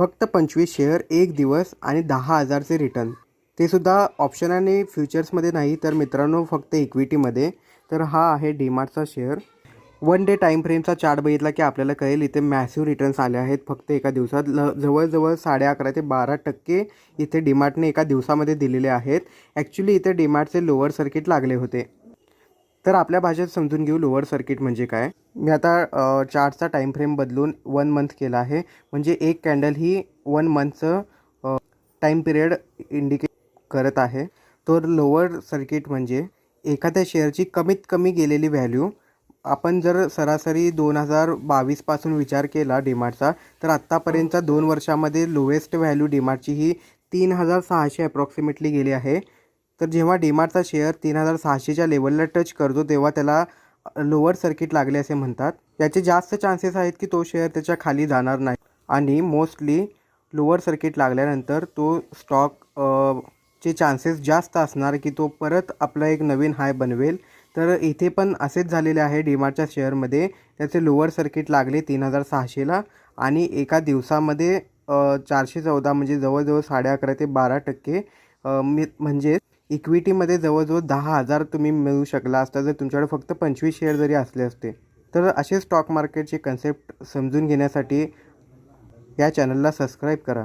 फक्त 25 शेअर, 1 दिवस आणि 10,000चे रिटर्न, ते सुद्धा ऑप्शन आणि फ्युचर्समध्ये नाही तर मित्रांनो फक्त इक्विटीमध्ये. तर हा आहे डीमार्टचा शेअर. 1 डे टाईम फ्रेमचा चार्ट बघितला की आपल्याला कळेल इथे मॅसिव्ह रिटर्न्स आले आहेत फक्त एका दिवसात. जवळजवळ 11.5 ते 12% इथे डीमार्टने एका दिवसामध्ये दिलेले आहेत. ॲक्च्युली इथे डीमार्टचे लोअर सर्किट लागले होते. तर आपल्या भाषेत समजून घेऊ लोअर सर्किट म्हणजे काय. मी आता चार्टचा टाईम फ्रेम बदलून 1 मंथ केला आहे, म्हणजे एक कॅन्डल ही 1 मंथचं टाईम पिरियड इंडिकेट करत आहे. तर लोअर सर्किट म्हणजे एखाद्या शेअरची कमीत कमी गेलेली व्हॅल्यू. आपण जर सरासरी 2022पासून विचार केला डीमार्टचा, तर आत्तापर्यंतच्या 2 वर्षामध्ये लोएस्ट व्हॅल्यू डीमार्टची ही 3,600 अप्रॉक्सिमेटली गेली आहे. तर जेव्हा डीमार्टचा शेअर 3,600च्या लेवलला टच करतो तेव्हा त्याला लोअर सर्किट लागले असे म्हणतात. याचे जास्त चान्सेस आहेत की तो शेअर त्याच्या खाली जाणार नाही आणि मोस्टली लोअर सर्किट लागल्यानंतर तो स्टॉक चे चान्सेस जास्त असणार की तो परत आपला एक नवीन हाय बनवेल. तर इथे पण असेच झालेले आहे डीमार्टच्या शेअरमध्ये. त्याचे लोअर सर्किट लागले 3,600ला आणि एका दिवसामध्ये 414 म्हणजे जवळजवळ 11.5 ते 12% म्हणजे इक्विटीमध्ये जवळजवळ 10,000 तुम्ही मिळवू शकला असता जर तुमच्याकडे फक्त 25 शेअर जरी असले असते. तर असे स्टॉक मार्केटचे कन्सेप्ट समजून घेण्यासाठी या चॅनलला सबस्क्राईब करा.